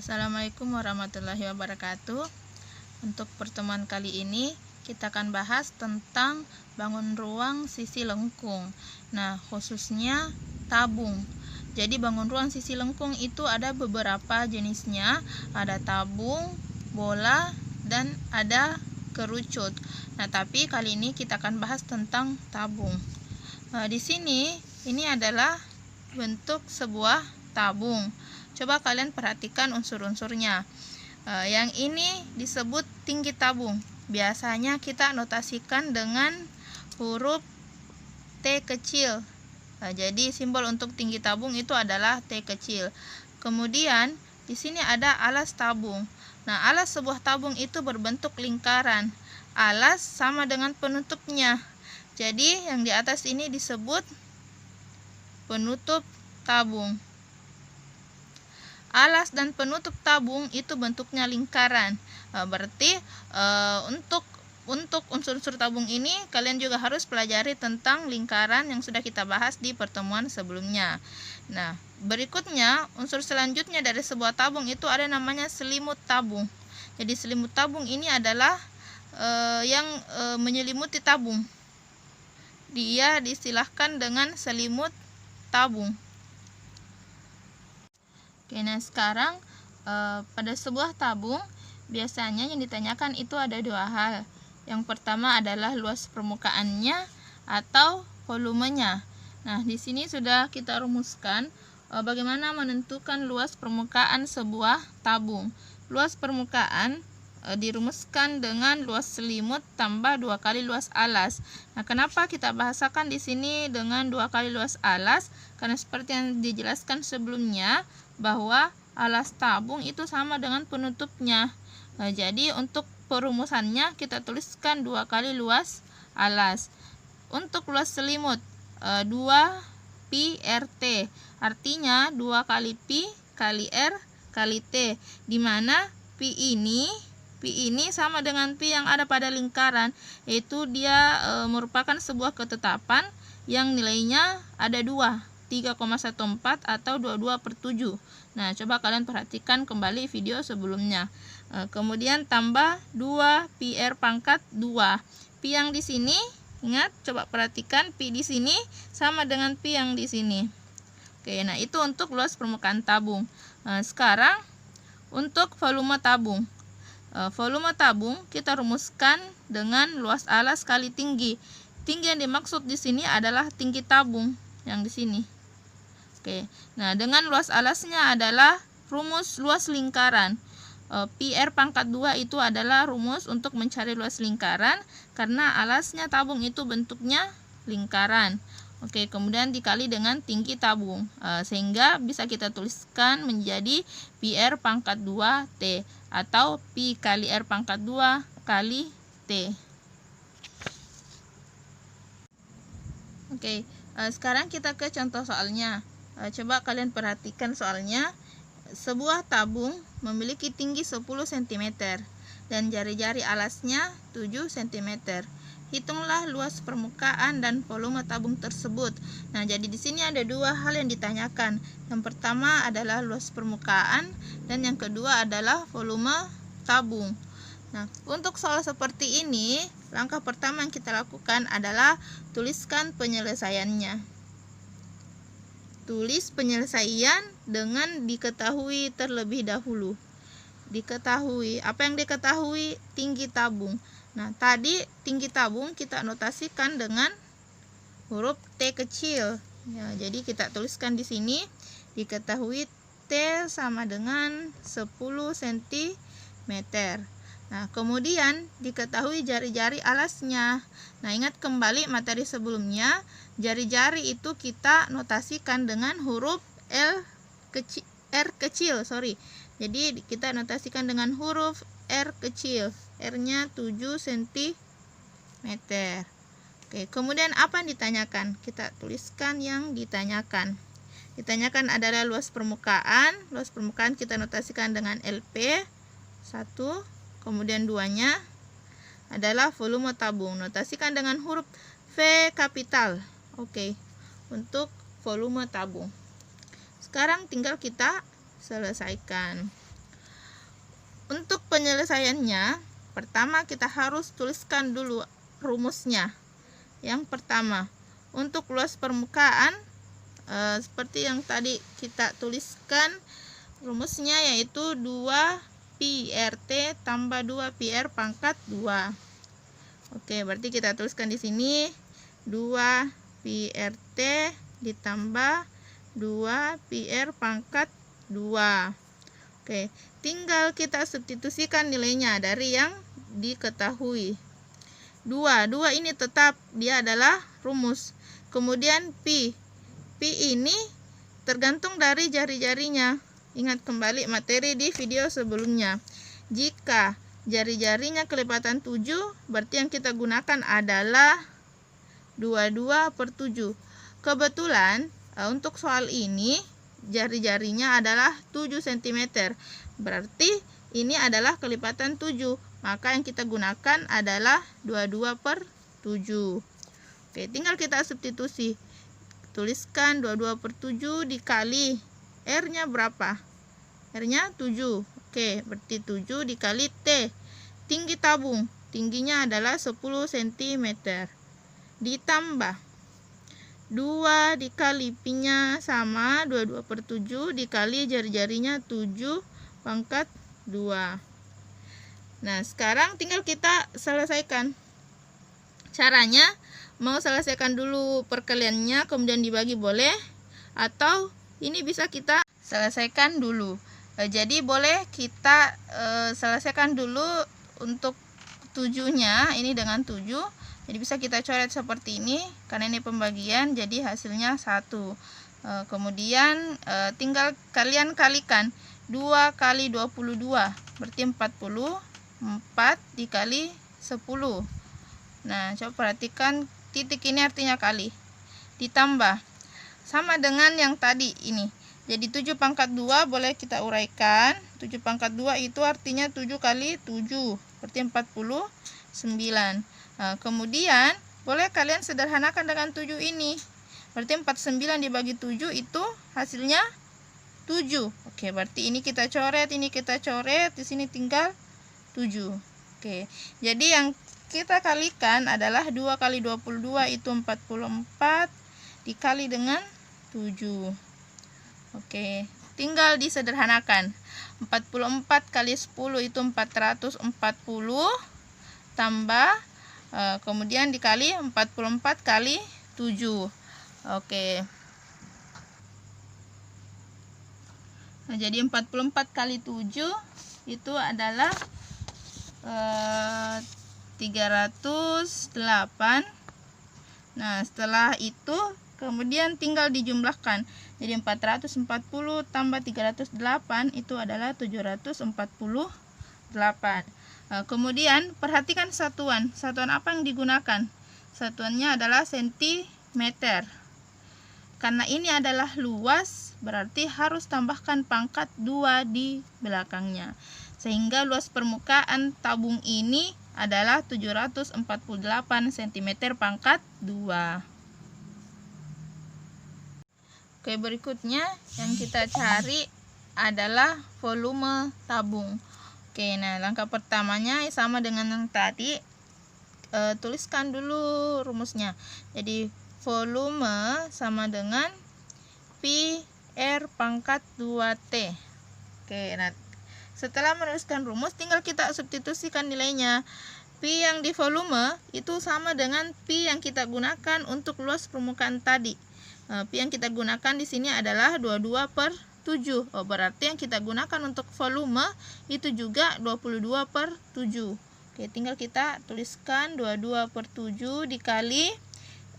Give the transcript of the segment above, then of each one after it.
Assalamualaikum warahmatullahi wabarakatuh. Untuk pertemuan kali ini kita akan bahas tentang bangun ruang sisi lengkung. Nah, khususnya tabung. Jadi bangun ruang sisi lengkung itu ada beberapa jenisnya. Ada tabung, bola, dan ada kerucut. Nah, tapi kali ini kita akan bahas tentang tabung. Di sini ini adalah bentuk sebuah tabung. Coba kalian perhatikan unsur-unsurnya. Yang ini disebut tinggi tabung. Biasanya kita notasikan dengan huruf T kecil. Jadi simbol untuk tinggi tabung itu adalah T kecil. Kemudian di sini ada alas tabung. Nah, alas sebuah tabung itu berbentuk lingkaran. Alas sama dengan penutupnya. Jadi yang di atas ini disebut penutup tabung. Alas dan penutup tabung itu bentuknya lingkaran. Berarti untuk unsur-unsur tabung ini kalian juga harus pelajari tentang lingkaran yang sudah kita bahas di pertemuan sebelumnya. Nah, berikutnya unsur selanjutnya dari sebuah tabung itu ada namanya selimut tabung. Jadi selimut tabung ini adalah yang menyelimuti tabung. Dia diistilahkan dengan selimut tabung. Oke, nah sekarang pada sebuah tabung biasanya yang ditanyakan itu ada dua hal. Yang pertama adalah luas permukaannya atau volumenya. Nah, di sini sudah kita rumuskan bagaimana menentukan luas permukaan sebuah tabung. Luas permukaan dirumuskan dengan luas selimut tambah 2 kali luas alas. Nah, kenapa kita bahasakan di sini dengan 2 kali luas alas? Karena seperti yang dijelaskan sebelumnya bahwa alas tabung itu sama dengan penutupnya. Nah, jadi untuk perumusannya kita tuliskan 2 kali luas alas. Untuk luas selimut 2 pi RT. Artinya 2 kali pi kali R kali T, di mana pi ini sama dengan pi yang ada pada lingkaran, yaitu dia merupakan sebuah ketetapan yang nilainya ada 2, 3,14 atau 22/7. Nah, coba kalian perhatikan kembali video sebelumnya. Kemudian tambah 2 pi R pangkat 2. Pi yang di sini, ingat, coba perhatikan pi di sini sama dengan pi yang di sini. Oke, nah itu untuk luas permukaan tabung. Sekarang untuk volume tabung. Volume tabung kita rumuskan dengan luas alas kali tinggi. Tinggi yang dimaksud di sini adalah tinggi tabung yang di sini. Oke. Nah, dengan luas alasnya adalah rumus luas lingkaran. Pi R pangkat 2 itu adalah rumus untuk mencari luas lingkaran karena alasnya tabung itu bentuknya lingkaran. Oke, kemudian dikali dengan tinggi tabung, sehingga bisa kita tuliskan menjadi pi R pangkat 2 T atau pi kali R pangkat 2 kali T. Oke, sekarang kita ke contoh soalnya. Coba kalian perhatikan soalnya. Sebuah tabung memiliki tinggi 10 cm dan jari-jari alasnya 7 cm. Hitunglah luas permukaan dan volume tabung tersebut. Nah, jadi di sini ada dua hal yang ditanyakan. Yang pertama adalah luas permukaan dan yang kedua adalah volume tabung. Nah, untuk soal seperti ini, langkah pertama yang kita lakukan adalah tuliskan penyelesaiannya. Tulis penyelesaian dengan diketahui terlebih dahulu. Diketahui, apa yang diketahui? Tinggi tabung. Nah, tadi tinggi tabung kita notasikan dengan huruf T kecil. Ya, jadi kita tuliskan di sini diketahui T sama dengan 10 cm. Nah, kemudian diketahui jari-jari alasnya. Nah, ingat kembali materi sebelumnya, jari-jari itu kita notasikan dengan huruf R kecil. Jadi kita notasikan dengan huruf R kecil. R-nya 7 cm. Oke, kemudian apa yang ditanyakan? Kita tuliskan yang ditanyakan. Ditanyakan adalah luas permukaan. Luas permukaan kita notasikan dengan LP 1. Kemudian 2-nya adalah volume tabung. Notasikan dengan huruf V kapital. Oke, untuk volume tabung. Sekarang tinggal kita selesaikan. untuk penyelesaiannya, pertama kita harus tuliskan dulu rumusnya. Yang pertama, untuk luas permukaan seperti yang tadi kita tuliskan, rumusnya yaitu 2πRT tambah 2πR pangkat 2. Oke, berarti kita tuliskan di sini 2πRT ditambah 2πR pangkat 2. Oke, tinggal kita substitusikan nilainya dari yang diketahui. 2 ini tetap, dia adalah rumus. Kemudian Pi ini tergantung dari jari-jarinya. Ingat kembali materi di video sebelumnya. Jika jari-jarinya kelipatan 7, berarti yang kita gunakan adalah 22/7. Kebetulan untuk soal ini jari-jarinya adalah 7 cm. Berarti ini adalah kelipatan 7. Maka yang kita gunakan adalah 22/7. Oke, tinggal kita substitusi. Tuliskan 22/7 dikali R-nya berapa? R-nya 7. Oke, berarti 7 dikali T. Tinggi tabung. Tingginya adalah 10 cm. Ditambah 2 dikali Pi-nya sama 22/7 dikali jari-jarinya 7 pangkat 2. Nah, sekarang tinggal kita selesaikan. Caranya, mau selesaikan dulu perkaliannya kemudian dibagi boleh, atau ini bisa kita selesaikan dulu. Jadi boleh kita selesaikan dulu untuk 7-nya, ini dengan 7. Jadi bisa kita coret seperti ini, karena ini pembagian, jadi hasilnya 1. Kemudian tinggal kalian kalikan 2 kali 22, berarti 40. 4 dikali 10. Nah, coba perhatikan titik ini artinya kali. Ditambah, sama dengan yang tadi ini. Jadi 7 pangkat 2 boleh kita uraikan. 7 pangkat 2 itu artinya 7 kali 7, berarti 49. Nah, kemudian boleh kalian sederhanakan dengan 7 ini. Berarti 49 dibagi 7 itu hasilnya 7. Oke, berarti ini kita coret, ini kita coret, di sini tinggal 7. Oke. Jadi yang kita kalikan adalah 2 kali 22 itu 44 dikali dengan 7. Oke, tinggal disederhanakan. 44 kali 10 itu 440 tambah kemudian dikali 44 kali 7. Oke. Nah, jadi 44 kali 7 itu adalah 308. Nah, setelah itu kemudian tinggal dijumlahkan. Jadi 440 tambah 308 itu adalah 748. Kemudian perhatikan satuan. Satuan apa yang digunakan? Satuannya adalah sentimeter. Karena ini adalah luas, berarti harus tambahkan pangkat 2 di belakangnya. Sehingga luas permukaan tabung ini adalah 748 cm pangkat 2. Oke, berikutnya yang kita cari adalah volume tabung. Oke, nah langkah pertamanya sama dengan yang tadi. Tuliskan dulu rumusnya. Jadi volume sama dengan Pi R pangkat 2T. Oke, nah setelah menuliskan rumus tinggal kita substitusikan nilainya. Pi yang di volume itu sama dengan Pi yang kita gunakan untuk luas permukaan tadi. Pi yang kita gunakan di sini adalah 22/7. Berarti yang kita gunakan untuk volume itu juga 22/7. Oke, tinggal kita tuliskan 22/7 dikali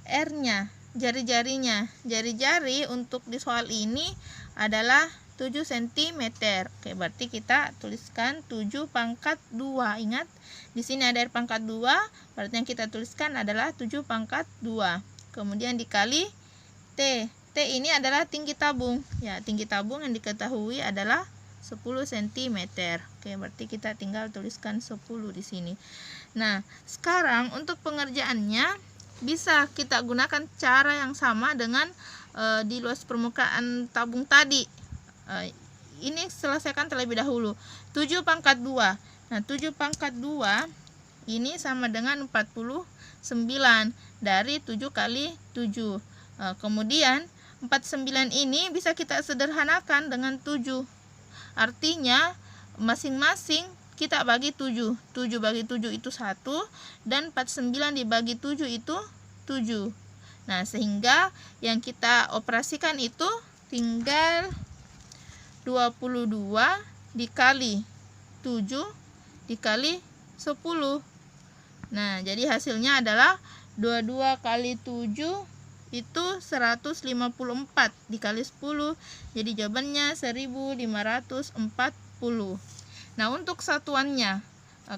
R-nya, jari-jarinya. Jari-jari untuk di soal ini adalah 7 cm. Oke, berarti kita tuliskan 7 pangkat 2. Ingat, di sini ada R pangkat 2, berarti yang kita tuliskan adalah 7 pangkat 2. Kemudian dikali T. T ini adalah tinggi tabung. Ya, tinggi tabung yang diketahui adalah 10 cm. Oke, berarti kita tinggal tuliskan 10 di sini. Nah, sekarang untuk pengerjaannya bisa kita gunakan cara yang sama dengan di luas permukaan tabung tadi. ini selesaikan terlebih dahulu. 7 pangkat 2. Nah, 7 pangkat 2 ini sama dengan 49 dari 7 kali 7. Kemudian 49 ini bisa kita sederhanakan dengan 7. Artinya masing-masing kita bagi 7. 7 bagi 7 itu 1, dan 49 dibagi 7 itu 7. Nah, sehingga yang kita operasikan itu tinggal 22 dikali 7 dikali 10. Nah, jadi hasilnya adalah 22 kali 7 itu 154 dikali 10. Jadi jawabannya 1540. Nah, untuk satuannya,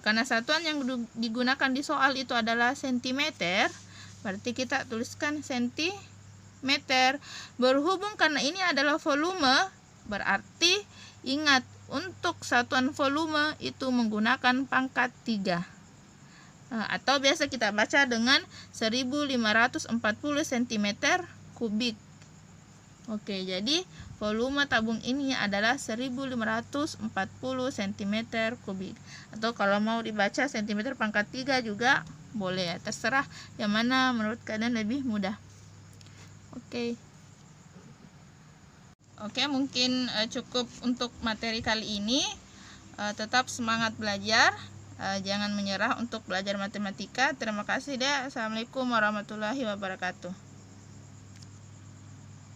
karena satuan yang digunakan di soal itu adalah sentimeter, berarti kita tuliskan sentimeter. Berhubung karena ini adalah volume, berarti ingat untuk satuan volume itu menggunakan pangkat 3. Atau biasa kita baca dengan 1540 cm kubik. Oke, jadi volume tabung ini adalah 1540 cm kubik. Atau kalau mau dibaca cm pangkat 3 juga boleh, ya, terserah yang mana menurut kalian lebih mudah. Oke, mungkin cukup untuk materi kali ini. Tetap semangat belajar. Jangan menyerah untuk belajar matematika. Terima kasih deh. Assalamualaikum warahmatullahi wabarakatuh.